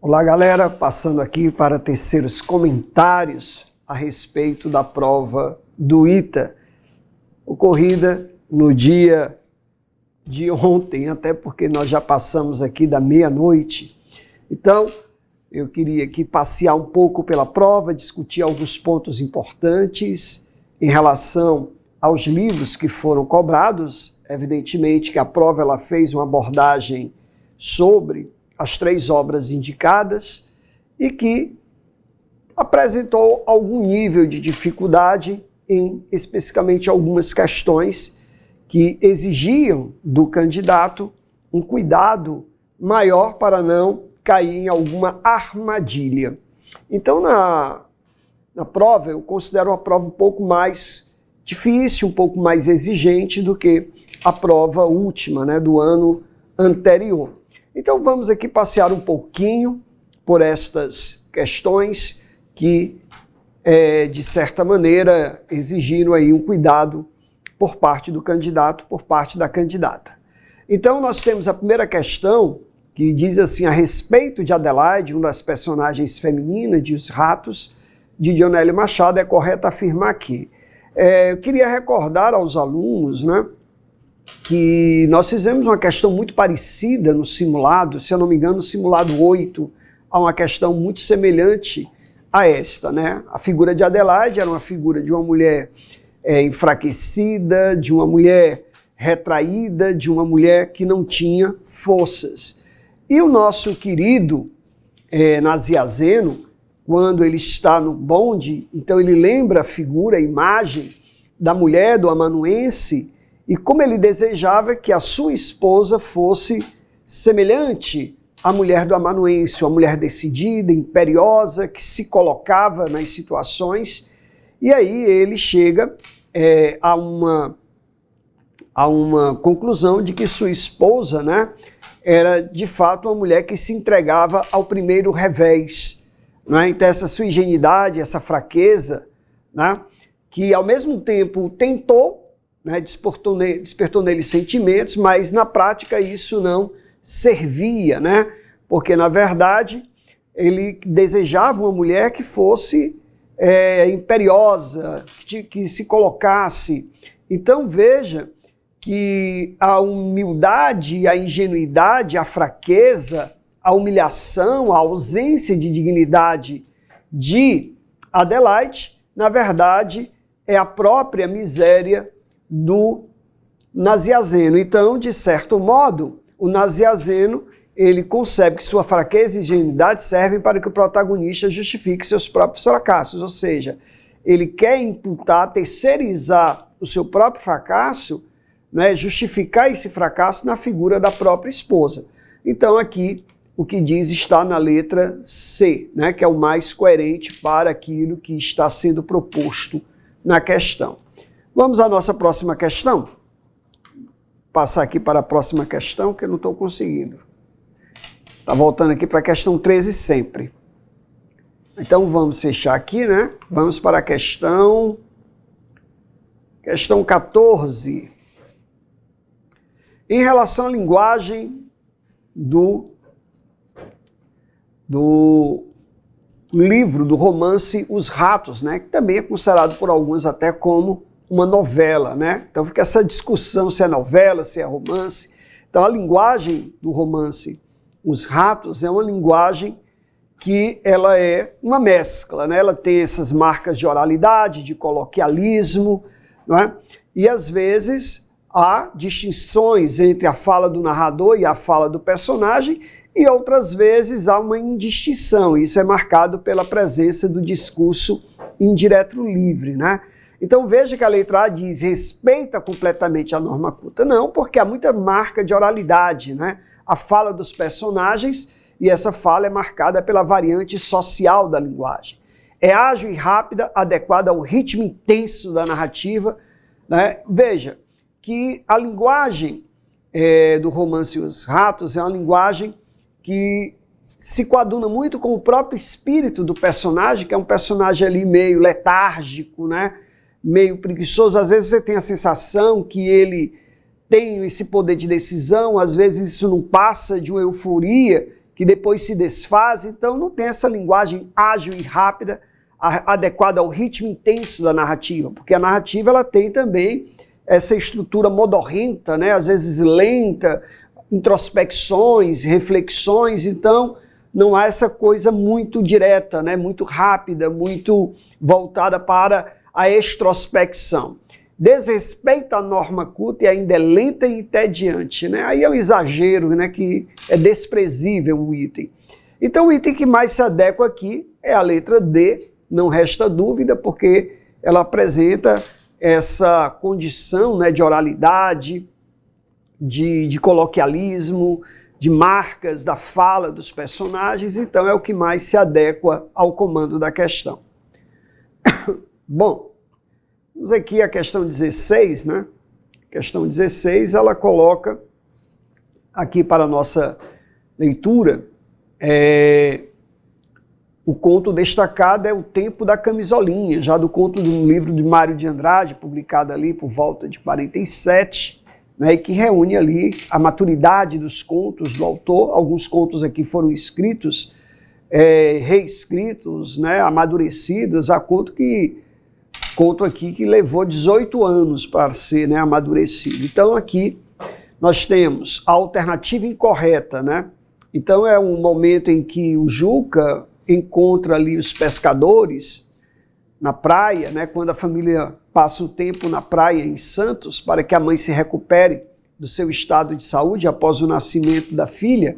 Olá galera, passando aqui para tecer os comentários a respeito da prova do ITA, ocorrida no dia de ontem, até porque nós já passamos aqui da meia-noite. Então, eu queria aqui passear um pouco pela prova, discutir alguns pontos importantes em relação aos livros que foram cobrados. Evidentemente que a prova ela fez uma abordagem sobre as 3 obras indicadas e que apresentou algum nível de dificuldade em especificamente algumas questões que exigiam do candidato um cuidado maior para não cair em alguma armadilha. Então, na prova, eu considero uma prova um pouco mais difícil, um pouco mais exigente do que a prova última, do ano anterior. Então vamos aqui passear um pouquinho por estas questões que, de certa maneira, exigiram aí um cuidado por parte do candidato, por parte da candidata. Então nós temos a primeira questão, que diz assim: a respeito de Adelaide, uma das personagens femininas de Os Ratos, de Dionélio Machado, é correto afirmar que... eu queria recordar aos alunos, que nós fizemos uma questão muito parecida no simulado, se eu não me engano, no simulado 8, há uma questão muito semelhante a esta, A figura de Adelaide era uma figura de uma mulher enfraquecida, de uma mulher retraída, de uma mulher que não tinha forças. E o nosso querido Nazianzeno, quando ele está no bonde, então ele lembra a figura, a imagem da mulher, do amanuense, e como ele desejava que a sua esposa fosse semelhante à mulher do amanuense, uma mulher decidida, imperiosa, que se colocava nas situações, e aí ele chega a uma conclusão de que sua esposa, era de fato uma mulher que se entregava ao primeiro revés. Então essa sua ingenuidade, essa fraqueza, que ao mesmo tempo tentou, despertou nele sentimentos, mas na prática isso não servia, porque na verdade ele desejava uma mulher que fosse imperiosa, que se colocasse. Então veja que a humildade, a ingenuidade, a fraqueza, a humilhação, a ausência de dignidade de Adelaide, na verdade, é a própria miséria do Nazianzeno. Então, de certo modo, o Nazianzeno, ele concebe que sua fraqueza e ingenuidade servem para que o protagonista justifique seus próprios fracassos, ou seja, ele quer imputar, terceirizar o seu próprio fracasso, justificar esse fracasso na figura da própria esposa. Então, aqui, o que diz está na letra C, que é o mais coerente para aquilo que está sendo proposto na questão. Vamos à nossa próxima questão? Passar aqui para a próxima questão, que eu não estou conseguindo. Está voltando aqui para a questão 13 sempre. Então vamos fechar aqui, Vamos para a questão 14. Em relação à linguagem do livro, do romance Os Ratos, que também é considerado por alguns até como uma novela, Então fica essa discussão se é novela, se é romance. Então a linguagem do romance Os Ratos é uma linguagem que ela é uma mescla, Ela tem essas marcas de oralidade, de coloquialismo, E às vezes há distinções entre a fala do narrador e a fala do personagem, e outras vezes há uma indistinção. Isso é marcado pela presença do discurso indireto livre, Então veja que a letra A diz: respeita completamente a norma culta. Não, porque há muita marca de oralidade, A fala dos personagens, e essa fala é marcada pela variante social da linguagem. É ágil e rápida, adequada ao ritmo intenso da narrativa, Veja que a linguagem do romance Os Ratos é uma linguagem que se coaduna muito com o próprio espírito do personagem, que é um personagem ali meio letárgico, meio preguiçoso. Às vezes você tem a sensação que ele tem esse poder de decisão, às vezes isso não passa de uma euforia que depois se desfaz, então não tem essa linguagem ágil e rápida, adequada ao ritmo intenso da narrativa, porque a narrativa ela tem também essa estrutura modorrenta, né? Às vezes lenta, introspecções, reflexões, então não há essa coisa muito direta, né? Muito rápida, muito voltada para a extrospecção. Desrespeita a norma culta e ainda é lenta e entediante, né? Aí é um exagero, né? Que é desprezível o item. Então o item que mais se adequa aqui é a letra D, não resta dúvida, porque ela apresenta essa condição, né, de oralidade, de coloquialismo, de marcas da fala dos personagens, então é o que mais se adequa ao comando da questão. Bom, vamos aqui a questão 16, né? Questão 16, ela coloca aqui para a nossa leitura, o conto destacado é O Tempo da Camisolinha, já do conto do livro de Mário de Andrade, publicado ali por volta de 47, né, e que reúne ali a maturidade dos contos do autor. Alguns contos aqui foram escritos, reescritos, né, amadurecidos, a conto aqui que levou 18 anos para ser, né, amadurecido. Então aqui nós temos a alternativa incorreta, né? Então é um momento em que o Juca encontra ali os pescadores na praia, né, quando a família passa um tempo na praia em Santos para que a mãe se recupere do seu estado de saúde após o nascimento da filha,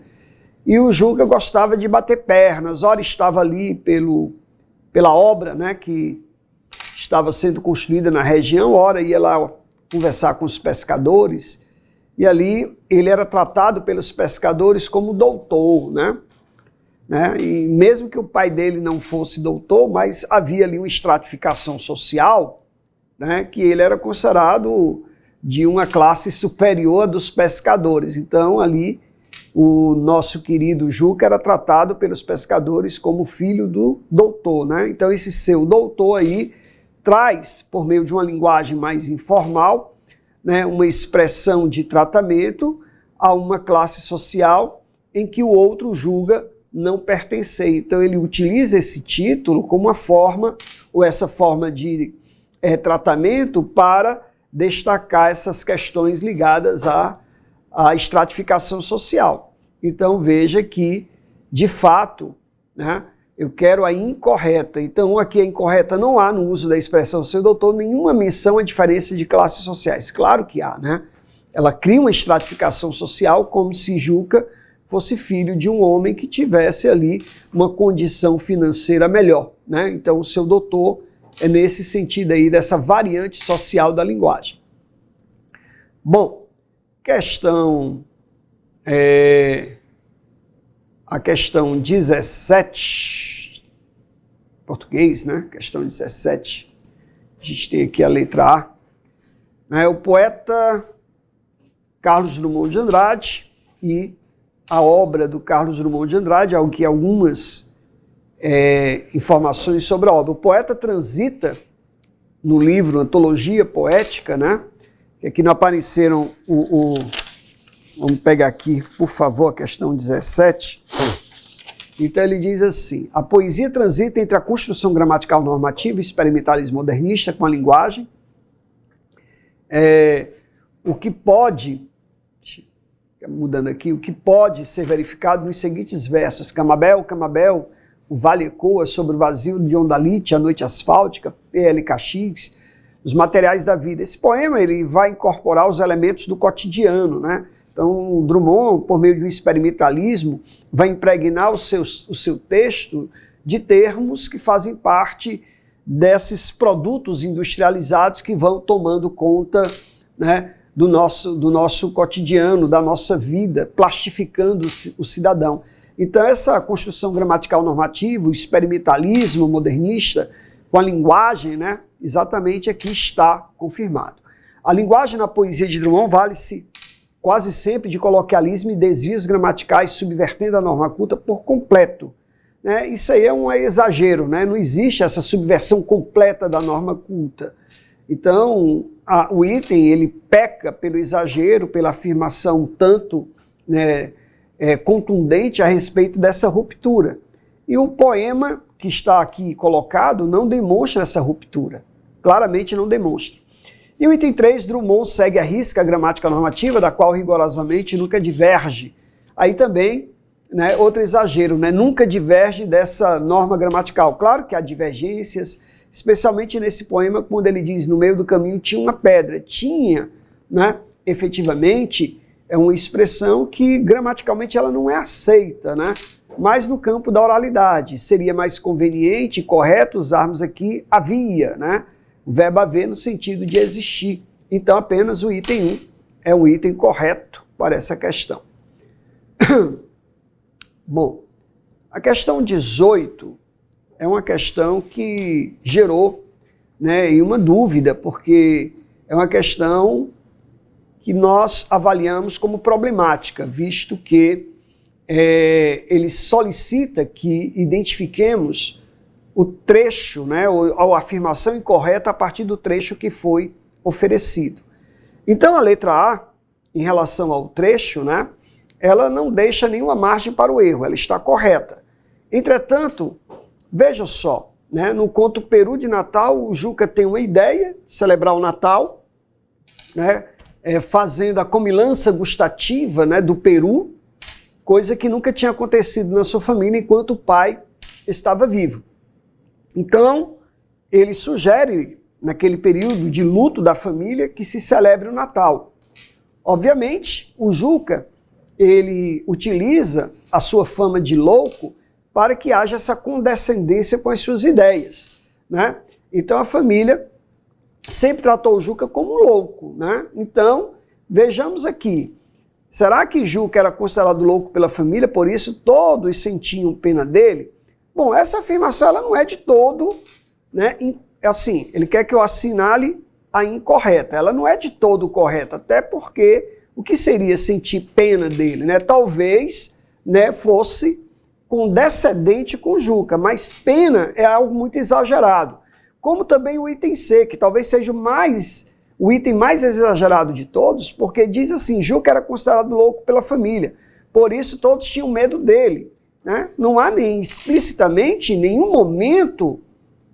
e o Juca gostava de bater pernas, ora estava ali pela obra, né, que estava sendo construída na região, ora ia lá conversar com os pescadores, e ali ele era tratado pelos pescadores como doutor, né? E mesmo que o pai dele não fosse doutor, mas havia ali uma estratificação social, né, que ele era considerado de uma classe superior dos pescadores. Então ali o nosso querido Juca era tratado pelos pescadores como filho do doutor, né? Então esse seu doutor aí traz, por meio de uma linguagem mais informal, né, uma expressão de tratamento a uma classe social em que o outro julga não pertencer. Então ele utiliza esse título como uma forma, ou essa forma de tratamento para destacar essas questões ligadas à estratificação social. Então veja que, de fato, né, eu quero a incorreta. Então aqui a incorreta não há no uso da expressão seu doutor nenhuma menção à diferença de classes sociais. Claro que há, né? Ela cria uma estratificação social como se Juca fosse filho de um homem que tivesse ali uma condição financeira melhor, né? Então o seu doutor é nesse sentido aí, dessa variante social da linguagem. Bom, a questão 17, português, né? Questão 17, a gente tem aqui a letra A, né? O poeta Carlos Drummond de Andrade e a obra do Carlos Drummond de Andrade, algumas informações sobre a obra. O poeta transita no livro Antologia Poética, né? Que aqui não apareceram vamos pegar aqui, por favor, a questão 17. Então ele diz assim: a poesia transita entre a construção gramatical normativa e experimentalismo modernista com a linguagem, o que pode ser verificado nos seguintes versos: Camabel, Camabel, o vale ecoa sobre o vazio de Ondalite, a noite asfáltica, P.L. Caxias, os materiais da vida. Esse poema ele vai incorporar os elementos do cotidiano, né? Então, Drummond, por meio de um experimentalismo, vai impregnar o seu texto de termos que fazem parte desses produtos industrializados que vão tomando conta, né, do nosso cotidiano, da nossa vida, plastificando o cidadão. Então essa construção gramatical normativa, o experimentalismo modernista, com a linguagem, né, exatamente aqui está confirmado. A linguagem na poesia de Drummond vale-se quase sempre de coloquialismo e desvios gramaticais, subvertendo a norma culta por completo, né? Isso aí é um exagero, né? Não existe essa subversão completa da norma culta. Então, o item ele peca pelo exagero, pela afirmação tanto, né, contundente a respeito dessa ruptura. E o poema que está aqui colocado não demonstra essa ruptura. Claramente não demonstra. E o item 3, Drummond segue à risca a gramática normativa, da qual rigorosamente nunca diverge. Aí também, né, outro exagero, né, nunca diverge dessa norma gramatical. Claro que há divergências, especialmente nesse poema, quando ele diz, no meio do caminho tinha uma pedra. Tinha, né, efetivamente, é uma expressão que gramaticalmente ela não é aceita, né? Mas no campo da oralidade seria mais conveniente e correto usarmos aqui havia, né? O verbo haver no sentido de existir. Então apenas o item 1 é um item correto para essa questão. Bom, a questão 18 é uma questão que gerou, né, uma dúvida, porque é uma questão que nós avaliamos como problemática, visto que ele solicita que identifiquemos o trecho, né, ou a afirmação incorreta a partir do trecho que foi oferecido. Então a letra A, em relação ao trecho, né, ela não deixa nenhuma margem para o erro, ela está correta. Entretanto, veja só, né, no conto Peru de Natal, o Juca tem uma ideia de celebrar o Natal, né, fazendo a comilança gustativa, né, do peru, coisa que nunca tinha acontecido na sua família enquanto o pai estava vivo. Então, ele sugere, naquele período de luto da família, que se celebre o Natal. Obviamente, o Juca, ele utiliza a sua fama de louco para que haja essa condescendência com as suas ideias, né? Então, a família sempre tratou o Juca como um louco, né? Então, vejamos aqui. Será que Juca era considerado louco pela família, por isso todos sentiam pena dele? Bom, essa afirmação ela não é de todo, né? Assim, ele quer que eu assinale a incorreta. Ela não é de todo correta, até porque o que seria sentir pena dele, né? Talvez, né, fosse condescendente com Juca, mas pena é algo muito exagerado. Como também o item C, que talvez seja o item mais exagerado de todos, porque diz assim, Juca era considerado louco pela família, por isso todos tinham medo dele, né? Não há nem explicitamente, em nenhum momento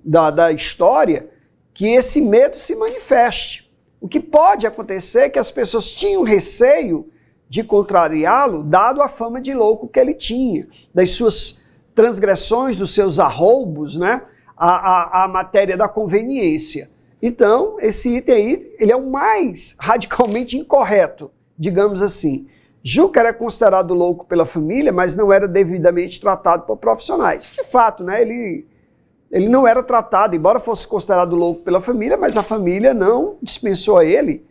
da história, que esse medo se manifeste. O que pode acontecer é que as pessoas tinham receio de contrariá-lo, dado a fama de louco que ele tinha, das suas transgressões, dos seus arroubos, né? A matéria da conveniência. Então, esse item aí, ele é o mais radicalmente incorreto, digamos assim. Juca era considerado louco pela família, mas não era devidamente tratado por profissionais. De fato, né, ele não era tratado, embora fosse considerado louco pela família, mas a família não dispensou a ele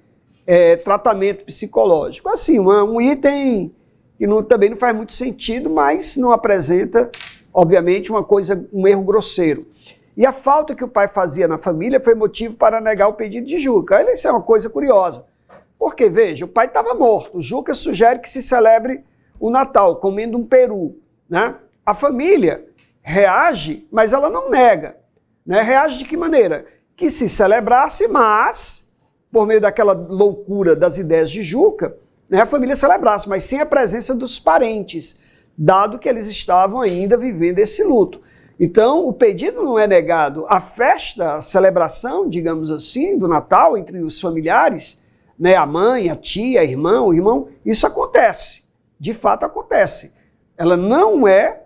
tratamento psicológico. Assim, um item que também não faz muito sentido, mas não apresenta, obviamente, um erro grosseiro. E a falta que o pai fazia na família foi motivo para negar o pedido de Juca. Isso é uma coisa curiosa. Porque, veja, o pai estava morto. O Juca sugere que se celebre o Natal, comendo um peru, né? A família reage, mas ela não nega, né? Reage de que maneira? Que se celebrasse, mas, por meio daquela loucura das ideias de Juca, né, a família celebrasse, mas sem a presença dos parentes, dado que eles estavam ainda vivendo esse luto. Então, o pedido não é negado. A festa, a celebração, digamos assim, do Natal entre os familiares, né, a mãe, a tia, a irmã, o irmão, isso acontece. De fato acontece. Ela não é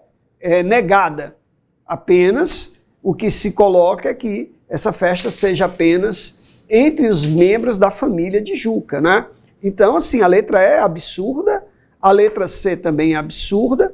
negada. Apenas o que se coloca é que essa festa seja apenas entre os membros da família de Juca, né? Então, assim, a letra E é absurda, a letra C também é absurda.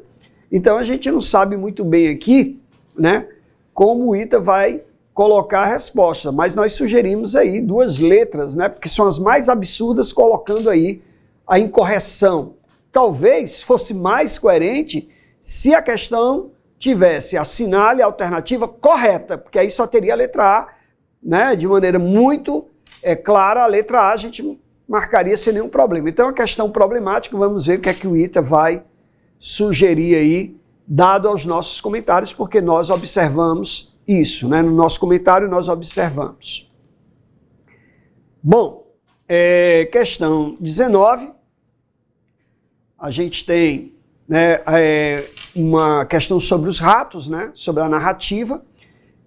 Então, a gente não sabe muito bem aqui, né, como o ITA vai colocar a resposta, mas nós sugerimos aí duas letras, né, porque são as mais absurdas, colocando aí a incorreção. Talvez fosse mais coerente se a questão tivesse assinale a alternativa correta, porque aí só teria a letra A, né, de maneira muito clara, a letra A a gente marcaria sem nenhum problema. Então é uma questão problemática, vamos ver o que é que o ITA vai sugerir aí, dado aos nossos comentários, porque nós observamos isso, né? No nosso comentário nós observamos. Bom, questão 19, a gente tem, né, uma questão sobre os ratos, né, sobre a narrativa,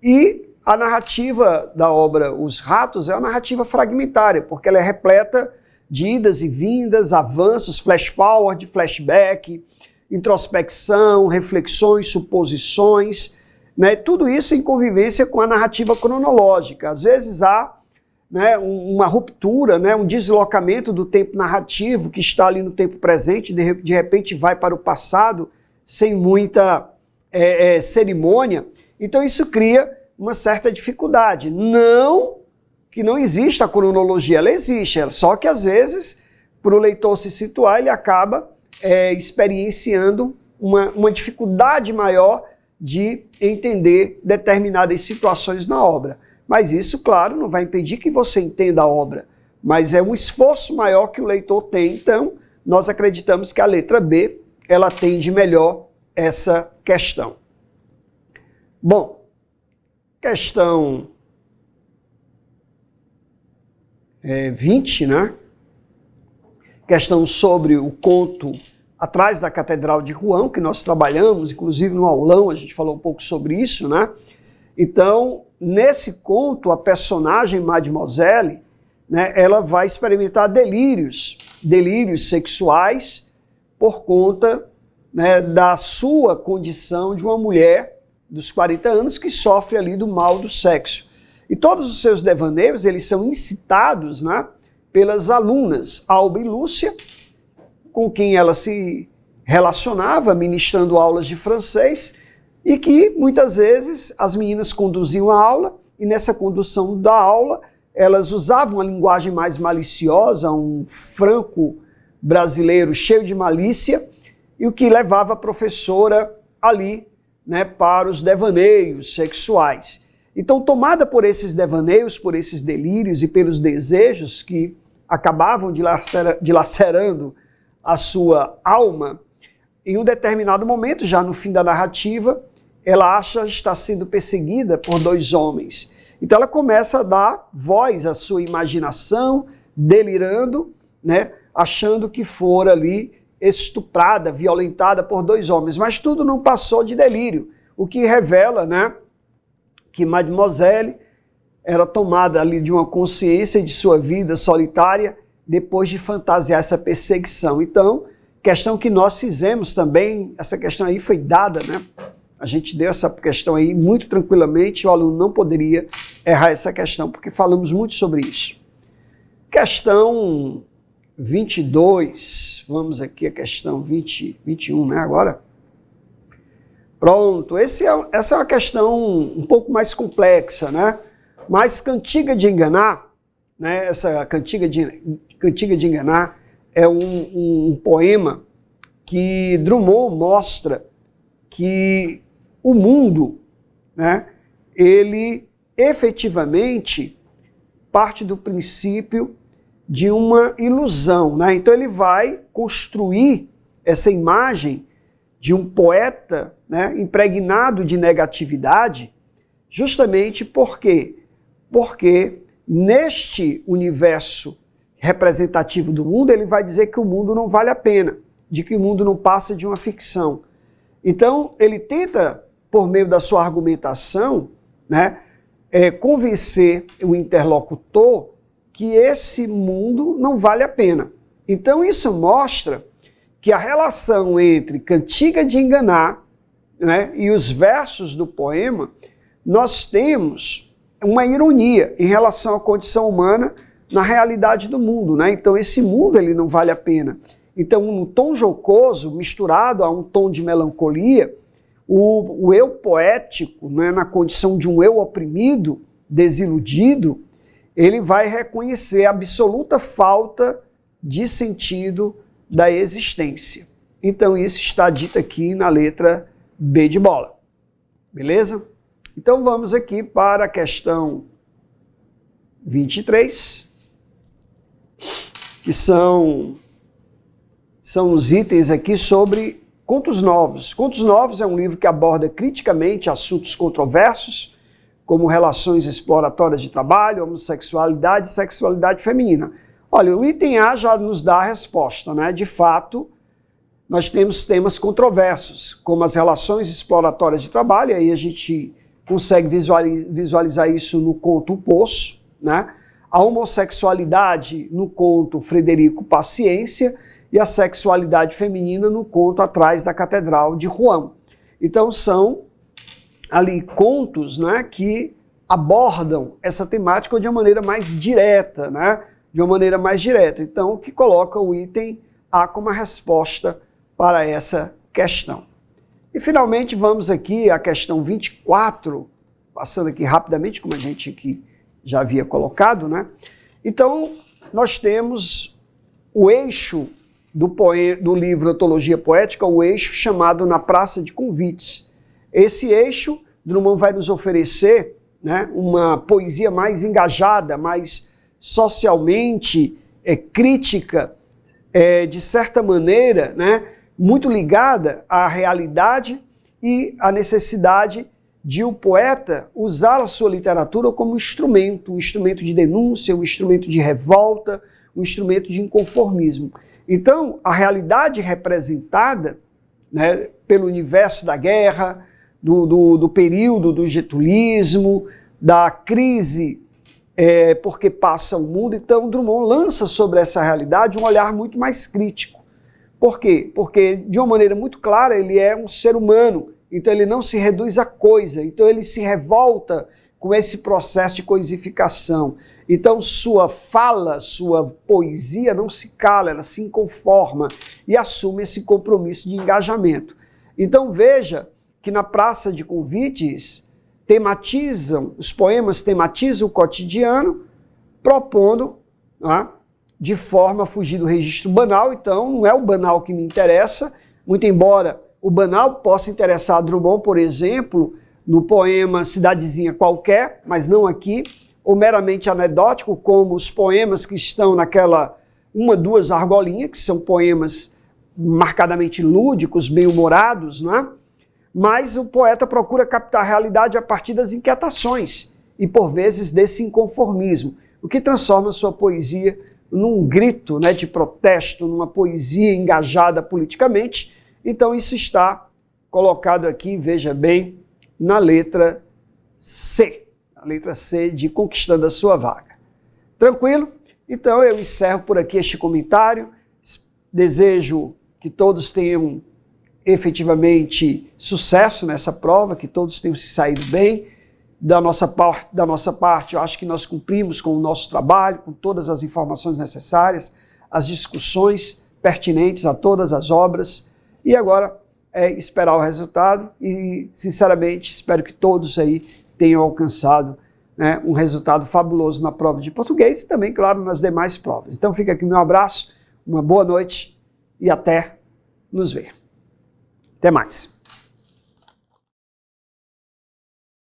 e a narrativa da obra Os Ratos é uma narrativa fragmentária, porque ela é repleta de idas e vindas, avanços, flash forward, flashback, introspecção, reflexões, suposições, né, tudo isso em convivência com a narrativa cronológica. Às vezes há, né, uma ruptura, né, um deslocamento do tempo narrativo que está ali no tempo presente, de repente vai para o passado sem muita cerimônia. Então isso cria uma certa dificuldade. Não que não exista a cronologia, ela existe, só que às vezes, para o leitor se situar, ele acaba experienciando uma dificuldade maior de entender determinadas situações na obra. Mas isso, claro, não vai impedir que você entenda a obra, mas é um esforço maior que o leitor tem. Então, nós acreditamos que a letra B, ela atende melhor essa questão. Bom, questão 20, né? Questão sobre o conto Atrás da Catedral de Rouen, que nós trabalhamos, inclusive no aulão a gente falou um pouco sobre isso, né? Então, nesse conto, a personagem Mademoiselle, né, ela vai experimentar delírios sexuais por conta, né, da sua condição de uma mulher dos 40 anos que sofre ali do mal do sexo. E todos os seus devaneios, eles são incitados, né, pelas alunas Alba e Lúcia, com quem ela se relacionava, ministrando aulas de francês, e que muitas vezes as meninas conduziam a aula, e nessa condução da aula elas usavam uma linguagem mais maliciosa, um franco brasileiro cheio de malícia, e o que levava a professora ali, né, para os devaneios sexuais. Então, tomada por esses devaneios, por esses delírios e pelos desejos que acabavam dilacerando a sua alma, em um determinado momento, já no fim da narrativa, ela acha estar sendo perseguida por dois homens. Então ela começa a dar voz à sua imaginação, delirando, né, achando que fora ali estuprada, violentada por dois homens. Mas tudo não passou de delírio, o que revela, né, que Mademoiselle era tomada ali de uma consciência de sua vida solitária depois de fantasiar essa perseguição. Então, questão que nós fizemos também, essa questão aí foi dada, né? A gente deu essa questão aí muito tranquilamente, o aluno não poderia errar essa questão, porque falamos muito sobre isso. Questão 22, vamos aqui a questão 21, né, agora? Pronto, essa é uma questão um pouco mais complexa, né? Mas Cantiga de Enganar, né, essa Cantiga de Enganar é um poema que Drummond mostra que o mundo, né, ele efetivamente parte do princípio de uma ilusão, né? Então ele vai construir essa imagem de um poeta, né, impregnado de negatividade, justamente porque neste universo representativo do mundo, ele vai dizer que o mundo não vale a pena, de que o mundo não passa de uma ficção. Então, ele tenta, por meio da sua argumentação, né, convencer o interlocutor que esse mundo não vale a pena. Então, isso mostra que a relação entre Cantiga de Enganar, né, e os versos do poema, nós temos uma ironia em relação à condição humana na realidade do mundo, né? Então esse mundo ele não vale a pena. Então um tom jocoso misturado a um tom de melancolia, o eu poético, né, na condição de um eu oprimido, desiludido, ele vai reconhecer a absoluta falta de sentido da existência. Então isso está dito aqui na letra B de bola. Beleza? Então vamos aqui para a questão 23, que são os itens aqui sobre Contos Novos. Contos Novos é um livro que aborda criticamente assuntos controversos, como relações exploratórias de trabalho, homossexualidade e sexualidade feminina. Olha, o item A já nos dá a resposta, né? De fato, nós temos temas controversos, como as relações exploratórias de trabalho, e aí a gente consegue visualizar isso no conto O Poço, né? A homossexualidade no conto Frederico Paciência e a sexualidade feminina no conto Atrás da Catedral de Rouen. Então são ali contos, né, que abordam essa temática de uma maneira mais direta, né? De uma maneira mais direta. Então, que coloca o item A como a resposta para essa questão. E finalmente vamos aqui à questão 24, passando aqui rapidamente, como a gente aqui já havia colocado, né? Então, nós temos o eixo do livro Antologia Poética, o eixo chamado Na Praça de Convites. Esse eixo, Drummond vai nos oferecer, né, uma poesia mais engajada, mais socialmente crítica, de certa maneira, né, muito ligada à realidade e à necessidade de o poeta usar a sua literatura como instrumento, um instrumento de denúncia, um instrumento de revolta, um instrumento de inconformismo. Então, a realidade representada, né, pelo universo da guerra, do período do getulismo, da crise porque passa o mundo, então Drummond lança sobre essa realidade um olhar muito mais crítico. Por quê? Porque, de uma maneira muito clara, ele é um ser humano, então ele não se reduz a coisa, então ele se revolta com esse processo de coisificação. Então sua fala, sua poesia não se cala, ela se inconforma e assume esse compromisso de engajamento. Então veja que na Praça de Convites os poemas tematizam o cotidiano, propondo, né, de forma a fugir do registro banal. Então não é o banal que me interessa, muito embora o banal possa interessar a Drummond, por exemplo, no poema Cidadezinha Qualquer, mas não aqui, ou meramente anedótico, como os poemas que estão naquela duas argolinhas, que são poemas marcadamente lúdicos, bem-humorados, né? Mas o poeta procura captar a realidade a partir das inquietações e, por vezes, desse inconformismo, o que transforma sua poesia num grito, né, de protesto, numa poesia engajada politicamente. Então isso está colocado aqui, veja bem, na letra C. A letra C de Conquistando a Sua Vaga. Tranquilo? Então eu encerro por aqui este comentário. Desejo que todos tenham efetivamente sucesso nessa prova, que todos tenham se saído bem. Da nossa parte, eu acho que nós cumprimos com o nosso trabalho, com todas as informações necessárias, as discussões pertinentes a todas as obras. E agora é esperar o resultado e, sinceramente, espero que todos aí tenham alcançado, né, um resultado fabuloso na prova de português e também, claro, nas demais provas. Então fica aqui meu abraço, uma boa noite e até nos ver. Até mais.